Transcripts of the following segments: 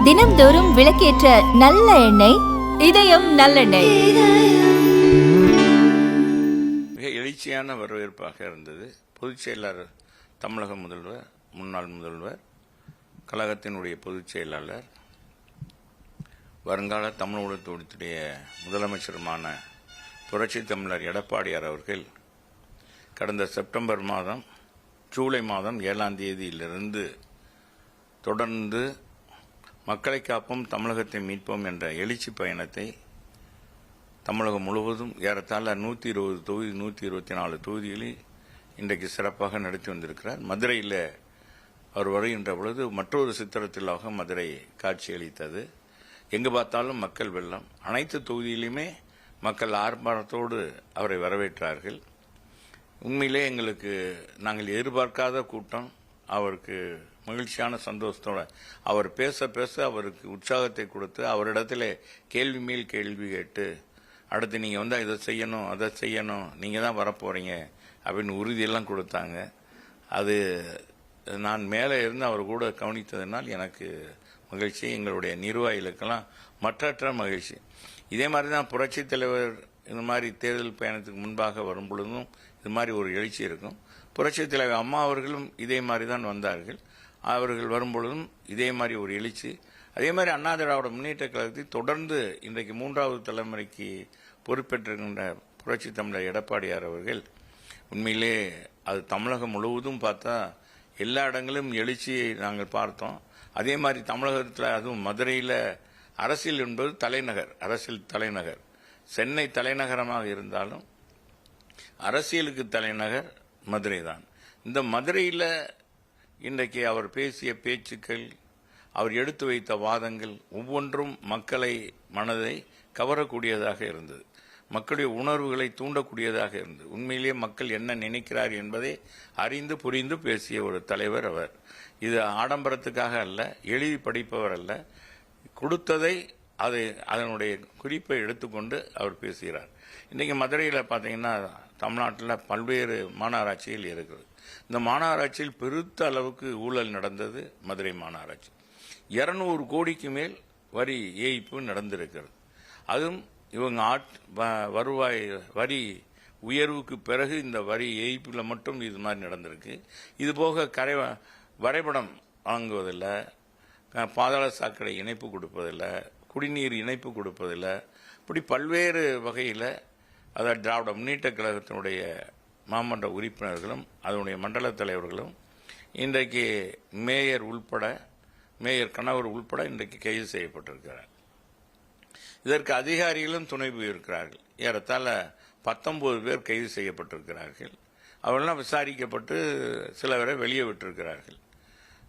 தினம்தோறும் விளக்கேற்ற நல்ல எண்ணெய் இதயம் நல்லெண்ணெய். மிக எழுச்சியான வரவேற்பாக இருந்தது. பொதுச் செயலாளர், தமிழக முதல்வர், முன்னாள் முதல்வர், கழகத்தினுடைய பொதுச் செயலாளர், வருங்கால தமிழகத்துடைய முதலமைச்சருமான புரட்சி தமிழர் எடப்பாடியார் அவர்கள் கடந்த செப்டம்பர் மாதம், ஜூலை மாதம் 7ஆம் தேதியிலிருந்து தொடர்ந்து மக்களை காப்போம், தமிழகத்தை மீட்போம் என்ற எழுச்சி பயணத்தை தமிழகம் முழுவதும் ஏறத்தாழ 120 தொகுதி, 124 தொகுதிகளில் இன்றைக்கு சிறப்பாக நடத்தி வந்திருக்கிறார். மதுரையில் அவர் வருகின்ற பொழுது மற்றொரு சித்திரத்திலாக மதுரை காட்சியளித்தது. எங்கு பார்த்தாலும் மக்கள் வெள்ளம். அனைத்து தொகுதியிலுமே மக்கள் ஆர்ப்பாட்டத்தோடு அவரை வரவேற்றார்கள். உண்மையிலே எங்களுக்கு நாங்கள் எதிர்பார்க்காத கூட்டம். அவருக்கு மகிழ்ச்சியான சந்தோஷத்தோட அவர் பேச பேச அவருக்கு உற்சாகத்தை கொடுத்து, அவரிடத்துல கேள்வி மேல் கேள்வி கேட்டு, அடுத்து நீங்கள் வந்து இதை செய்யணும், அதை செய்யணும், நீங்கள் தான் வரப்போறீங்க அப்படின்னு உறுதியெல்லாம் கொடுத்தாங்க. அது நான் மேலே இருந்து அவர் கூட கவனித்ததனால் எனக்கு மகிழ்ச்சி. எங்களுடைய நிர்வாகிகளுக்கெல்லாம் மற்றற்ற மகிழ்ச்சி. இதே மாதிரி தான் புரட்சி தலைவர் இந்த மாதிரி தேர்தல் பயணத்துக்கு முன்பாக வரும் பொழுதும் இது மாதிரி ஒரு எழுச்சி இருக்கும். புரட்சி தலைவர் அம்மா அவர்களும் இதே மாதிரி தான் வந்தார்கள். அவர்கள் வரும்பொழுதும் இதே மாதிரி ஒரு எழுச்சி. அதே மாதிரி அண்ணா திராவிட முன்னேற்ற கழகத்தை தொடர்ந்து இன்றைக்கு 3வது தலைமுறைக்கு பொறுப்பேற்றிருக்கின்ற புரட்சி தமிழர் எடப்பாடியார் அவர்கள் உண்மையிலே அது தமிழகம் முழுவதும் பார்த்தா எல்லா இடங்களும் எழுச்சியை நாங்கள் பார்த்தோம். அதே மாதிரி தமிழகத்தில், அதுவும் மதுரையில் அரசியல் என்பது தலைநகர், அரசியல் தலைநகர். சென்னை தலைநகரமாக இருந்தாலும் அரசியலுக்கு தலைநகர் மதுரை தான். இந்த மதுரையில் இன்றைக்கு அவர் பேசிய பேச்சுக்கள், அவர் எடுத்து வைத்த வாதங்கள் ஒவ்வொன்றும் மக்களை மனதை கவரக்கூடியதாக இருந்தது. மக்களுடைய உணர்வுகளை தூண்டக்கூடியதாக இருந்தது. உண்மையிலேயே மக்கள் என்ன நினைக்கிறார் என்பதை அறிந்து புரிந்து பேசிய ஒரு தலைவர் அவர். இது ஆடம்பரத்துக்காக அல்ல, எழுதி படிப்பவர் அல்ல, கொடுத்ததை அதனுடைய குறிப்பை எடுத்துக்கொண்டு அவர் பேசுகிறார். இன்றைக்கி மதுரையில் பார்த்தீங்கன்னா தமிழ்நாட்டில் பல்வேறு மாநகராட்சிகள் இருக்கிறது. இந்த மாநகராட்சியில் பெருத்த அளவுக்கு ஊழல் நடந்தது. மதுரை மாநகராட்சி 200 கோடிக்கு மேல் வரி ஏய்ப்பு நடந்திருக்கிறது. அதுவும் இவங்க வருவாய் வரி உயர்வுக்கு பிறகு இந்த வரி ஏய்ப்பில் மட்டும் இது மாதிரி நடந்திருக்கு. இது போக வரைபடம் வழங்குவதில்லை, பாதாள சாக்கடை இணைப்பு கொடுப்பதில்லை, குடிநீர் இணைப்பு கொடுப்பதில்லை, இப்படி பல்வேறு வகையில் அதாவது திராவிட முன்னேற்ற கழகத்தினுடைய மாமன்ற உறுப்பினர்களும் அதனுடைய மண்டல தலைவர்களும் இன்றைக்கு மேயர் கணவர் உள்பட இன்றைக்கு கைது செய்யப்பட்டிருக்கிறார். இதற்கு அதிகாரிகளும் துணை போயிருக்கிறார்கள். ஏறத்தாழ 19 பேர் கைது செய்யப்பட்டிருக்கிறார்கள். அவரெல்லாம் விசாரிக்கப்பட்டு சில பேரை வெளியே விட்டிருக்கிறார்கள்.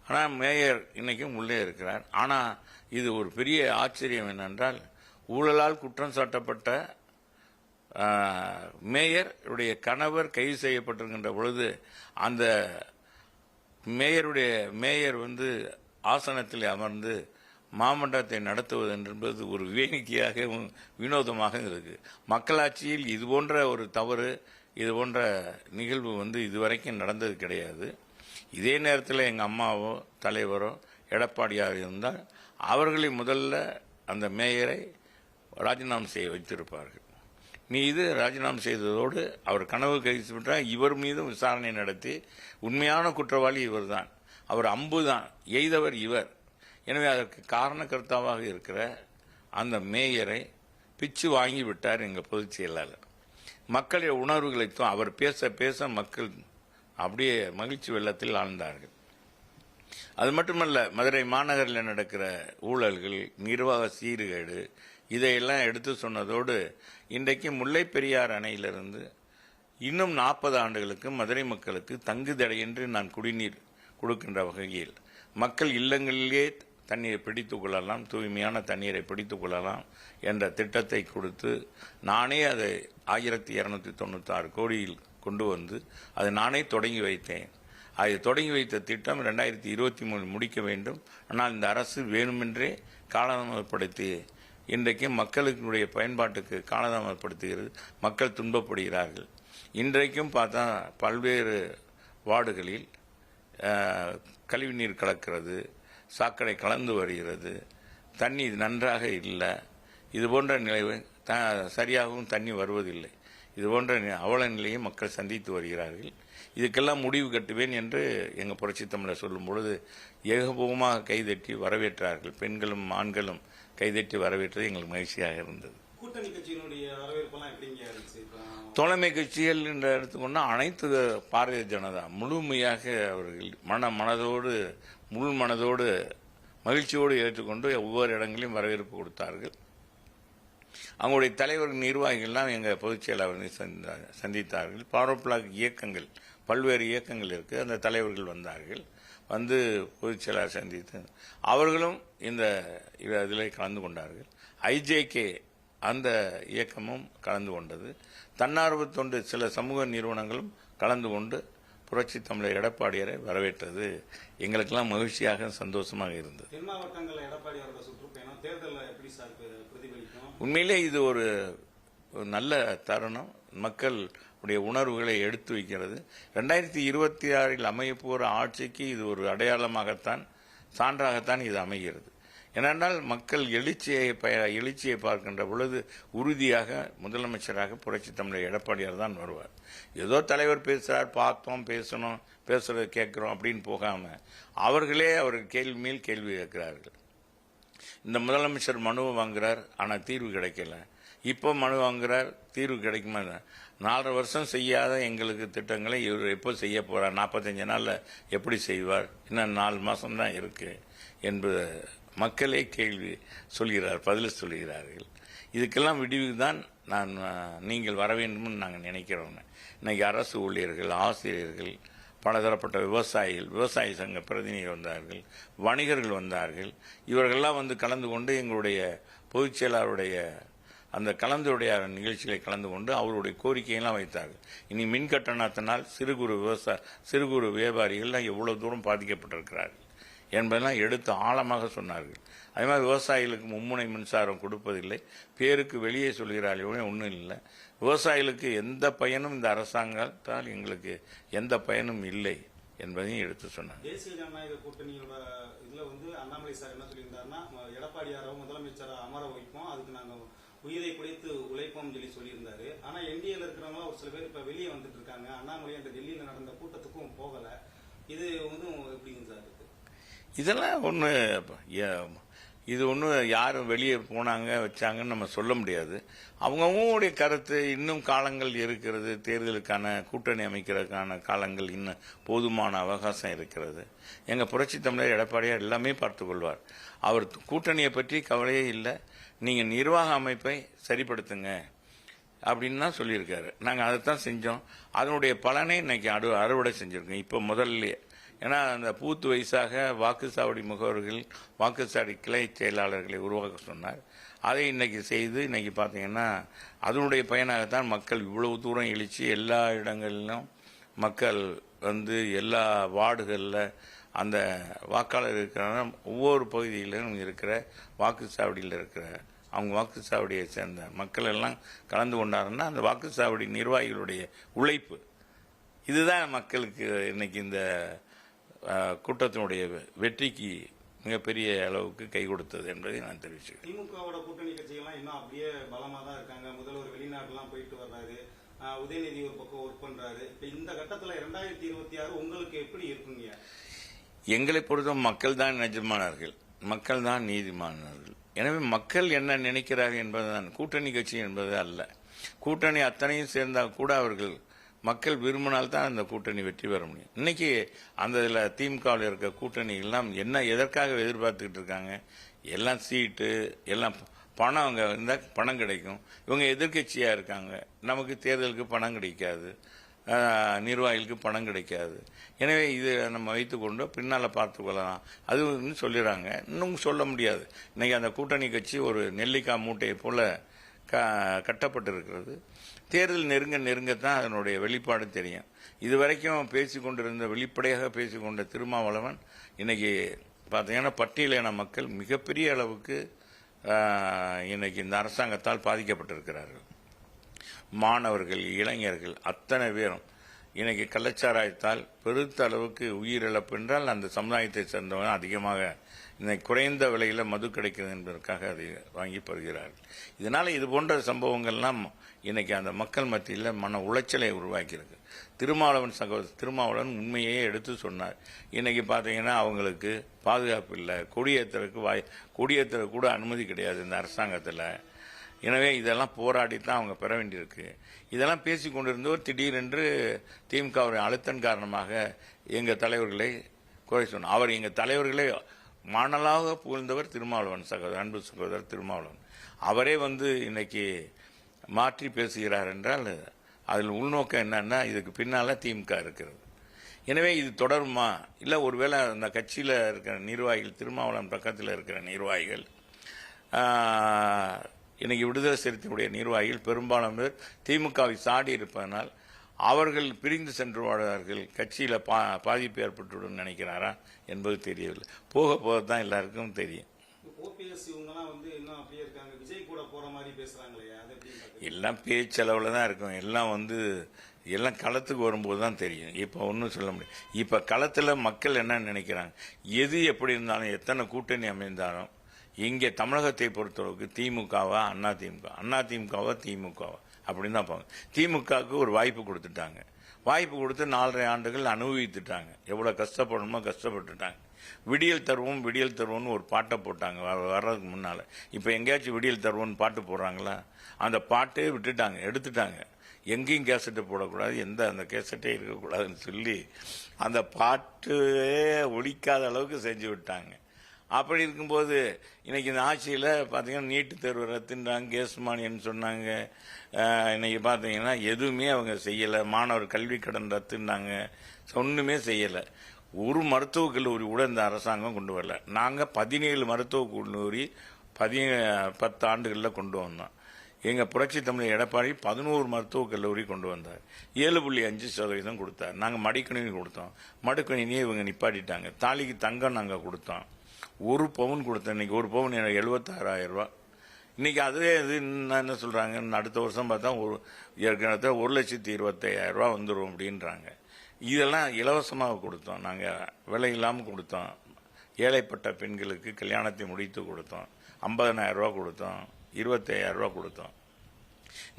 ஆனால் மேயர் இன்னைக்கும் உள்ளே இருக்கிறார். ஆனால் இது ஒரு பெரிய ஆச்சரியம் என்னென்றால், ஊழலால் குற்றம் சாட்டப்பட்ட மேயருடைய கணவர் கைது செய்யப்பட்டிருக்கின்ற பொழுது அந்த மேயர் வந்து ஆசனத்தில் அமர்ந்து மாமன்றத்தை நடத்துவது என்பது ஒரு வேடிக்கையாக வினோதமாக இருக்கு. மக்களாட்சியில் இது போன்ற ஒரு தவறு, இது போன்ற நிகழ்வு வந்து இதுவரைக்கும் நடந்தது கிடையாது. இதே நேரத்தில் எங்கள் அம்மாவோ தலைவரோ எடப்பாடியாக இருந்தால் அவர்களை முதல்ல அந்த மேயரை ராஜினாமா செய்ய வைத்திருப்பார்கள். மீது ராஜினாமா செய்ததோடு அவர் கனவு கைது விட்டால் இவர் மீதும் விசாரணை நடத்தி உண்மையான குற்றவாளி இவர் தான், அவர் அம்பு தான் எய்தவர் இவர். எனவே அதற்கு காரணக்கர்த்தாவாக இருக்கிற அந்த மேயரை பிச்சு வாங்கி விட்டார் எங்கள் பொதுச் செயலாளர். மக்களுடைய உணர்வுகளை அவர் பேச பேச மக்கள் அப்படியே மகிழ்ச்சி வெள்ளத்தில் ஆழ்ந்தார்கள். அது மட்டுமல்ல, மதுரை மாநகரில் நடக்கிற ஊழல்கள், நிர்வாக சீர்கேடு இதையெல்லாம் எடுத்து சொன்னதோடு இன்றைக்கு முல்லை பெரியார் அணையிலிருந்து இன்னும் 40 ஆண்டுகளுக்கு மதுரை மக்களுக்கு தங்குதடையின்றி நான் குடிநீர் கொடுக்கின்ற வகையில் மக்கள் இல்லங்களிலே தண்ணீரை பிடித்துக் கொள்ளலாம், தூய்மையான தண்ணீரை பிடித்துக் கொள்ளலாம் என்ற திட்டத்தை கொடுத்து நானே அதை 1296 கோடியில் கொண்டு வந்து அதை நானே தொடங்கி வைத்தேன். அதை தொடங்கி வைத்த திட்டம் 2023 முடிக்க வேண்டும். ஆனால் இந்த அரசு வேணுமென்றே காலதாமதப்படுத்தி இன்றைக்கு மக்களுடைய பயன்பாட்டுக்கு காலதாமதப்படுத்துகிறது. மக்கள் துன்பப்படுகிறார்கள். இன்றைக்கும் பார்த்தா பல்வேறு வார்டுகளில் கழிவுநீர் கலக்கிறது, சாக்கடை கலந்து வருகிறது, தண்ணி நன்றாக இல்லை, இது போன்ற நிலை சரியாகவும் தண்ணி வருவதில்லை. இது போன்ற அவல நிலையை மக்கள் சந்தித்து வருகிறார்கள். இதுக்கெல்லாம் முடிவு கட்டுவேன் என்று எங்கள் புரட்சி தமிழர் சொல்லும் பொழுது ஏகபோகமாக கைதட்டி வரவேற்றார்கள். பெண்களும் ஆண்களும் கைதட்டி வரவேற்றது எங்களுக்கு மகிழ்ச்சியாக இருந்தது. கூட்டணி கட்சியினுடைய வரவேற்பெல்லாம் எப்படிங்க இருந்துச்சு? தோழமை கட்சிகள் என்று எடுத்துக்கொண்டா அனைத்து பாரதிய ஜனதா முழுமையாக அவர்கள் மனதோடு முழு மனதோடு மகிழ்ச்சியோடு ஏற்றுக்கொண்டு ஒவ்வொரு இடங்களிலும் வரவேற்பு கொடுத்தார்கள். அவங்களுடைய தலைவர்கள் நிர்வாகிகள்லாம் எங்கள் பொதுச் செயலாளரை சந்தித்தார்கள். பவர் பிளாக் இயக்கங்கள் பல்வேறு இயக்கங்கள் இருக்கு, அந்த தலைவர்கள் வந்தார்கள். வந்து பொதுச் செயலாளர் சந்தித்து அவர்களும் இந்த இதில் கலந்து கொண்டார்கள். ஐஜேகே அந்த இயக்கமும் கலந்து கொண்டது. தன்னார்வ தொண்டு சில சமூக நிறுவனங்களும் கலந்து கொண்டு புரட்சி தமிழர் எடப்பாடியாரை வரவேற்றது எங்களுக்கெல்லாம் மகிழ்ச்சியாக சந்தோஷமாக இருந்தது. தென் மாவட்டங்களில் எடப்பாடியாரோட சுற்றுப்பயணம் தேர்தலில் எப்படி சார் பிரதிபலிக்கும்? உண்மையிலே இது ஒரு நல்ல தருணம். மக்கள் உடைய உணர்வுகளை எடுத்து வைக்கிறது. 2026 அமையப்போகிற ஆட்சிக்கு இது ஒரு அடையாளமாகத்தான், சான்றாகத்தான் இது அமைகிறது. ஏனென்றால் மக்கள் எழுச்சியை பார்க்கின்ற பொழுது உறுதியாக முதலமைச்சராக புரட்சி தமிழர் எடப்பாடியார் தான் வருவார். ஏதோ தலைவர் பேசுறார், பார்த்தோம், பேசணும், பேசுறது கேட்கிறோம் அப்படின்னு போகாம அவர்களே அவர்கள் கேள்வி மேல் கேள்வி கேட்கிறார்கள். இந்த முதலமைச்சர் மனுவை வாங்குறார், ஆனால் தீர்வு கிடைக்கல. இப்போ மனு வாங்குறார், தீர்வு கிடைக்குமா? 4 வருஷம் செய்யாத எங்களுக்கு திட்டங்களை இவர் எப்போ செய்ய போறார்? 45 நாள்ல எப்படி செய்வார்? இன்னும் 4 மாசம் தான் இருக்கு என்பது மக்களே கேள்வி சொல்கிறார், பதில் சொல்கிறார்கள். இதுக்கெல்லாம் விடிவு தான் நீங்கள் வர வேண்டும் நாங்கள் நினைக்கிறோம். இன்னைக்கு அரசு ஊழியர்கள், ஆசிரியர்கள், பலதரப்பட்ட விவசாயிகள், விவசாய சங்க பிரதிநிதிகள் வந்தார்கள், வணிகர்கள் வந்தார்கள். இவர்கள்லாம் வந்து கலந்து கொண்டு எங்களுடைய பொதுச் செயலாளருடைய அந்த கலந்துரையாட நிகழ்ச்சிகளை கலந்து கொண்டு அவருடைய கோரிக்கையெல்லாம் வைத்தார்கள். இனி மின் கட்டணத்தினால் சிறு குறு வியாபாரிகள்லாம் எவ்வளவு தூரம் பாதிக்கப்பட்டிருக்கிறார்கள் என்பதெல்லாம் எடுத்து ஆழமாக சொன்னார்கள். அதே மாதிரி விவசாயிகளுக்கு மும்முனை மின்சாரம் கொடுப்பதில்லை, பேருக்கு வெளியே சொல்கிறார்கள், ஒன்றும் இல்லை. விவசாயிகளுக்கு எந்த பயனும் இந்த அரசாங்கத்தால் எங்களுக்கு எந்த பயனும் இல்லை என்பதையும் எடுத்து சொன்னார். தேசிய ஜனநாயக கூட்டணியோட இதுல வந்து அண்ணாமலை சார் என்ன சொல்லியிருந்தாருன்னா, எடப்பாடியாரோ முதலமைச்சரை அமர வைப்போம், அதுக்கு நாங்கள் உயிரை குறைத்து உழைப்போம் சொல்லியிருந்தாரு. ஆனா என்டிஏல இருக்கிறவங்க ஒரு சில பேர் இப்ப வெளியே வந்துட்டு இருக்காங்க. அண்ணாமலை அந்த டெல்லியில நடந்த கூட்டத்துக்கும் போகல. இது வந்து எப்படிங்க சார் இருக்கு? இதெல்லாம் இது ஒன்று யாரும் வெளியே போனாங்க வச்சாங்கன்னு நம்ம சொல்ல முடியாது. அவங்கவுங்களுடைய கருத்து. இன்னும் காலங்கள் இருக்கிறது, தேர்தலுக்கான கூட்டணி அமைக்கிறதுக்கான காலங்கள் இன்னும் போதுமான அவகாசம் இருக்கிறது. எங்கள் புரட்சி தமிழர் எடப்பாடியார் எல்லாமே பார்த்து கொள்வார். அவர் கூட்டணியை பற்றி கவலையே இல்லை. நீங்கள் நிர்வாக அமைப்பை சரிப்படுத்துங்க அப்படின்னு தான் சொல்லியிருக்காரு. நாங்கள் அதைத்தான் செஞ்சோம். அதனுடைய பலனை இன்னைக்கு அறுவடை செஞ்சிருக்கோம். இப்போ முதல்ல ஏன்னா அந்த பூத்து வயசாக வாக்குச்சாவடி முகவர்கள், வாக்குச்சாவடி கிளை செயலாளர்களை உருவாக்க சொன்னார். அதை இன்னைக்கு செய்து இன்னைக்கு பார்த்தீங்கன்னா அதனுடைய பயனாகத்தான் மக்கள் இவ்வளவு தூரம் எழுச்சி எல்லா இடங்களிலும் மக்கள் வந்து எல்லா வார்டுகளில் அந்த வாக்காளர் இருக்கிற ஒவ்வொரு பகுதியிலும் இருக்கிற வாக்குச்சாவடியில் இருக்கிற அவங்க வாக்குச்சாவடியை சேர்ந்த மக்கள் எல்லாம் கலந்து கொண்டாருன்னா அந்த வாக்குச்சாவடி நிர்வாகிகளுடைய உழைப்பு இதுதான் மக்களுக்கு இன்னைக்கு இந்த கூட்டத்தினுடைய வெற்றிக்கு மிகப்பெரிய அளவுக்கு கை கொடுத்தது என்பதை நான் தெரிவிச்சுக்கிறேன். திமுகவோட கூட்டணி கட்சிகள்லாம் இன்னும் அப்படியே பலமா தான் இருக்காங்க. முதல்வர் வெளிநாட்டுலாம் போயிட்டு வர்றாரு, உதயநிதி ஒரு பக்கம் ஒர்க் பண்றாரு. இப்ப இந்த கட்டத்துல 2026 உங்களுக்கு எப்படி இருக்குங்க? எங்களை பொறுத்த மக்கள் தான் எஜமானர்கள், மக்கள் தான் நீதிமானர்கள். எனவே மக்கள் என்ன நினைக்கிறார்கள் என்பதுதான் கூட்டணி கட்சி என்பது அல்ல. கூட்டணி அத்தனையும் சேர்ந்தால் கூட அவர்கள் மக்கள் விரும்பினால்தான் அந்த கூட்டணி வெற்றி பெற முடியும். இன்னைக்கு அந்த இதில் திமுகவில் இருக்க கூட்டணி எல்லாம் என்ன எதற்காக எதிர்பார்த்துக்கிட்டு இருக்காங்க? எல்லாம் சீட்டு, எல்லாம் பணம். அங்கே இருந்தால் பணம் கிடைக்கும். இவங்க எதிர்கட்சியாக இருக்காங்க, நமக்கு தேர்தலுக்கு பணம் கிடைக்காது, நிர்வாகிகளுக்கு பணம் கிடைக்காது. எனவே இது நம்ம வைத்துக்கொண்டு பின்னால் பார்த்துக்கொள்ளலாம் அது சொல்லிடுறாங்க. இன்னும் சொல்ல முடியாது. இன்னைக்கு அந்த கூட்டணி கட்சி ஒரு நெல்லிக்காய் மூட்டையை போல கட்டப்பட்டிருக்கிறது. தேர்தல் நெருங்கத்தான் அதனுடைய வெளிப்பாடு தெரியும். இதுவரைக்கும் பேசிக்கொண்டிருந்த, வெளிப்படையாக பேசிக்கொண்ட திருமாவளவன் இன்னைக்கு பார்த்தீங்கன்னா பட்டியலின மக்கள் மிகப்பெரிய அளவுக்கு இன்னைக்கு இந்த அரசாங்கத்தால் பாதிக்கப்பட்டிருக்கிறார்கள். மாணவர்கள், இளைஞர்கள் அத்தனை பேரும் இன்னைக்கு கள்ளச்சாராயத்தால் பெருத்த அளவுக்கு உயிரிழப்பு என்றால் அந்த சமுதாயத்தை சேர்ந்தவங்க அதிகமாக இன்னைக்கு குறைந்த விலையில் மது கிடைக்கிறது என்பதற்காக அதை வாங்கி பருகிறார்கள். இதனால இது போன்ற சம்பவங்கள்லாம் இன்னைக்கு அந்த மக்கள் மத்தியில் மன உளைச்சலை உருவாக்கியிருக்கு. திருமாவளவன் உண்மையே எடுத்து சொன்னார். இன்னைக்கு பார்த்தீங்கன்னா அவங்களுக்கு பாதுகாப்பு இல்லை, கொடியேற்ற கூட அனுமதி கிடையாது இந்த அரசாங்கத்தில். எனவே இதெல்லாம் போராடித்தான் அவங்க பெற வேண்டியிருக்கு. இதெல்லாம் பேசி கொண்டிருந்தவர் திடீரென்று திமுகவுடைய அழுத்தம் காரணமாக எங்கள் தலைவர்களை குறை சொன்னார். அவர் எங்கள் தலைவர்களை மணலாக புகழ்ந்தவர் திருமாவளவன் அன்பு சகோதரர் திருமாவளவன். அவரே இன்னைக்கு மாற்றி பேசுகிறார் என்றால் அதில் உள்நோக்கம் என்னன்னா இதுக்கு பின்னால திமுக இருக்கிறது. எனவே இது தொடருமா, இல்லை ஒருவேளை அந்த கட்சியில் இருக்கிற நிர்வாகிகள், திருமாவளவன் பக்கத்தில் இருக்கிற நிர்வாகிகள், இன்னைக்கு விடுதலை சிறுத்தையுடைய நிர்வாகிகள் பெரும்பாலான பேர் திமுகவை சாடி இருப்பதனால் அவர்கள் பிரிந்து சென்று வாழ்வார்கள், கட்சியில் பாதிப்பு ஏற்பட்டுவிடும் நினைக்கிறாரா என்பது தெரியவில்லை. போக போக தான் எல்லாருக்கும் தெரியும். எல்லாம் பேச்சளவில் தான் இருக்கும். எல்லாம் களத்துக்கு வரும்போது தான் தெரியும். இப்போ ஒன்றும் சொல்ல முடியும். இப்போ களத்தில் மக்கள் என்ன நினைக்கிறாங்க, எது எப்படி இருந்தாலும், எத்தனை கூட்டணி அமைந்தாலும், இங்கே தமிழகத்தை பொறுத்தளவுக்கு திமுகவா அதிமுகவா திமுகவா அப்படின்னு தான் பார்ப்பாங்க. திமுகவுக்கு ஒரு வாய்ப்பு கொடுத்துட்டாங்க. வாய்ப்பு கொடுத்து 4.5 ஆண்டுகள் அனுபவித்துட்டாங்க. எவ்வளோ கஷ்டப்படணுமோ கஷ்டப்பட்டுட்டாங்க. விடியல் தருவோம்னு ஒரு பாட்டை போட்டாங்க வர்றதுக்கு முன்னால். இப்போ எங்கேயாச்சும் விடியல் தருவோம்னு பாட்டு போடுறாங்களா? அந்த பாட்டே விட்டுட்டாங்க, எடுத்துட்டாங்க. எங்கேயும் கேசட்டை போடக்கூடாது, அந்த கேசட்டே இருக்கக்கூடாதுன்னு சொல்லி அந்த பாட்டே ஒழிக்காத அளவுக்கு செஞ்சு விட்டாங்க. அப்படி இருக்கும்போது இன்னைக்கு இந்த ஆட்சியில் பார்த்தீங்கன்னா நீட்டு தேர்வு ரத்துன்றாங்க, கேஸ் மானியன்னு சொன்னாங்க. இன்னைக்கு பார்த்தீங்கன்னா எதுவுமே அவங்க செய்யலை. மாணவர் கல்வி கடன் ரத்துன்னாங்க, ஒன்றுமே செய்யலை. ஒரு மருத்துவக் கல்லூரி கூட இந்த அரசாங்கம் கொண்டு வரல. நாங்கள் 17 மருத்துவக் கல்லூரி 10 ஆண்டுகளில் கொண்டு வந்தோம். எங்கள் புரட்சி தமிழர் எடப்பாடி 11 மருத்துவக் கல்லூரி கொண்டு வந்தார். 7.5% கொடுத்தார். நாங்கள் மடிக்கணினி கொடுத்தோம். மடிக்கணினியை இவங்க நிப்பாட்டிட்டாங்க. தாலிக்கு தங்கம் நாங்கள் கொடுத்தோம். 1 பவுன் கொடுத்தேன். இன்னைக்கு 1 பவுன் 76,000 ரூபா. இன்னைக்கு அதுவே என்ன சொல்றாங்க, அடுத்த வருஷம் பார்த்தா ஏற்கனவே 1,25,000 ரூபா வந்துடும் அப்படின்றாங்க. இதெல்லாம் இலவசமாக கொடுத்தோம். நாங்கள் விலை இல்லாமல் கொடுத்தோம். ஏழைப்பட்ட பெண்களுக்கு கல்யாணத்தை முடித்து கொடுத்தோம். 50,000 ரூபா கொடுத்தோம். 25,000 ரூபா கொடுத்தோம்.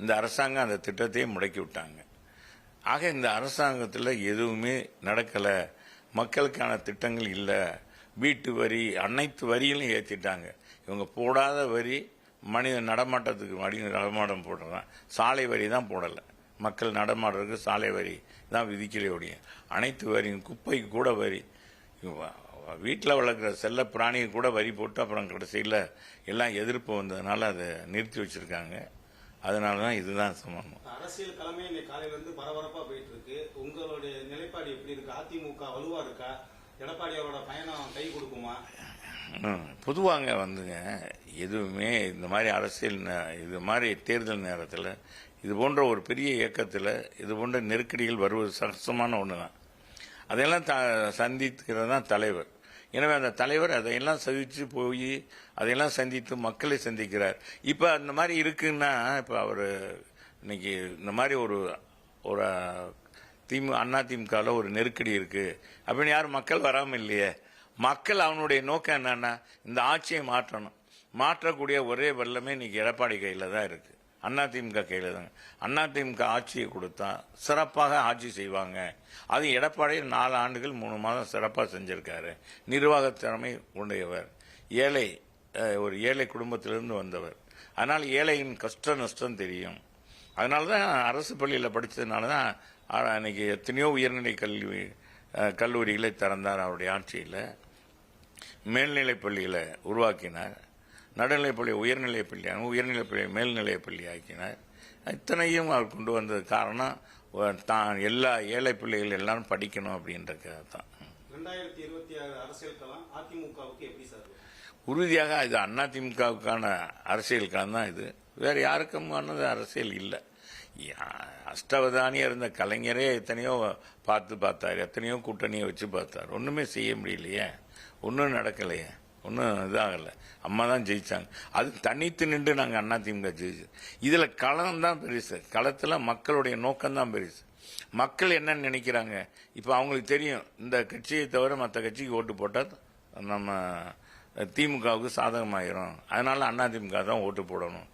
இந்த அரசாங்கம் அந்த திட்டத்தையே முடக்கி விட்டாங்க. ஆக இந்த அரசாங்கத்தில் எதுவுமே நடக்கலை. மக்களுக்கான திட்டங்கள் இல்லை. வீட்டு வரி, அனைத்து வரியிலும் ஏற்றிட்டாங்க. இவங்க போடாத வரி மனித நடமாட்டத்துக்கு நடமாட்டம் போடுறான். சாலை வரி தான் போடலை. மக்கள் நடமாடுறதுக்கு சாலை வரி தான் விதிக்கலையோடைய அனைத்து வரியும், குப்பைக்கு கூட வரி, வீட்டில் வளர்க்குற செல்ல பிராணிக்கு கூட வரி போட்டு அப்புறம் கடைசியில் எல்லாம் எதிர்ப்பு வந்ததுனால அதை நிறுத்தி வச்சிருக்காங்க. அதனால தான் இதுதான் சம்பவம். அரசியல் கிழமை இன்னைக்கு காலையிலிருந்து பரபரப்பா போயிட்டு இருக்கு. உங்களுடைய நிலைப்பாடு எப்படி இருக்கு? அதிமுக வலுவா இருக்கா? எடப்பாடியோட பயணம் கை கொடுக்குமா? பொதுவாங்க எதுவுமே இந்த மாதிரி அரசியல், இது மாதிரி தேர்தல் நேரத்தில், இது போன்ற ஒரு பெரிய இயக்கத்தில் இது போன்ற நெருக்கடிகள் வருவது சகஜமான ஒன்று தான். அதையெல்லாம் சந்திக்கிறது தான் தலைவர். எனவே அந்த தலைவர் அதையெல்லாம் சகிச்சு போய் அதையெல்லாம் சந்தித்து மக்களை சந்திக்கிறார். இப்போ அந்த மாதிரி இருக்குன்னா, இப்போ அவர் இன்னைக்கு இந்த மாதிரி ஒரு அதிமுகவில் ஒரு நெருக்கடி இருக்கு அப்படின்னு யாரும் மக்கள் வராமல் இல்லையே. மக்கள் அவனுடைய நோக்கம் என்னன்னா, இந்த ஆட்சியை மாற்றணும். மாற்றக்கூடிய ஒரே வல்லமே இன்னைக்கு எடப்பாடி கையில் தான் இருக்கு, அதிமுக கையில் தாங்க. அதிமுக ஆட்சியை கொடுத்தா சிறப்பாக ஆட்சி செய்வாங்க. அது எடப்பாடி 4 ஆண்டுகள் 3 மாதம் சிறப்பாக செஞ்சிருக்காரு. நிர்வாக திறமை உடையவர், ஒரு ஏழை குடும்பத்திலிருந்து வந்தவர். அதனால் ஏழையின் கஷ்ட நஷ்டம் தெரியும். அதனால தான் அரசு பள்ளியில் படித்ததுனால தான் அன்னைக்கு எத்தனையோ உயர்நிலை கல்லூரிகளை திறந்தார் அவருடைய ஆட்சியில். மேல்நிலைப் பள்ளியில் உருவாக்கினார். நடுநிலைப்பள்ளி உயர்நிலைப்பள்ளி மேல்நிலைப்பள்ளி ஆக்கினார். இத்தனையும் அவர் கொண்டு வந்தது காரணம் தான் எல்லா ஏழை பிள்ளைகள் எல்லாரும் படிக்கணும் அப்படின்றதுக்காக தான். 2026 அரசியல் களம் அதிமுகவுக்கு எப்படி சார்? உறுதியாக இது அதிமுகவுக்கான அரசியல் களம் தான். இது வேற யாருக்குமானது அரசியல் இல்லை. அஷ்டவதானியா இருந்த கலைஞரே எத்தனையோ பார்த்தார், எத்தனையோ கூட்டணியை வச்சு பார்த்தார். ஒன்றுமே செய்ய முடியலையே, ஒன்றும் நடக்கலையே, ஒன்றும் இதாகலை. அம்மா தான் ஜெயிச்சாங்க. அது தனித்து நின்று நாங்கள் அதிமுக ஜெயிச்சோம். இதில் களம் தான் பெருசு. களத்தில் மக்களுடைய நோக்கம்தான் பெருசு. மக்கள் என்ன நினைக்கிறாங்க, இப்போ அவங்களுக்கு தெரியும் இந்த கட்சியை தவிர மற்ற கட்சிக்கு ஓட்டு போட்டால் நம்ம திமுகவுக்கு சாதகமாயிரும், அதனால அதிமுக தான் ஓட்டு போடணும்.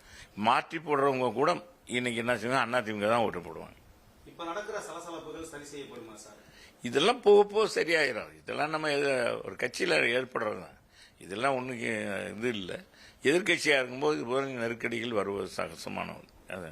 மாற்றி போடுறவங்க கூட இன்னைக்கு என்ன செய்வாங்க, அதிமுக தான் ஓட்டு போடுவாங்க. இப்ப நடக்கிற சலசலப்புகள் சரி செய்யப்படுமா சார்? இதெல்லாம் போக போக சரியாயிரும். இதெல்லாம் நம்ம ஒரு கட்சியில் ஏற்படுறது தான். இதெல்லாம் ஒன்றுக்கு இது இல்லை. எதிர்கட்சியாக இருக்கும்போது இது போல நெருக்கடிகள் வருவது சகசமானது. அது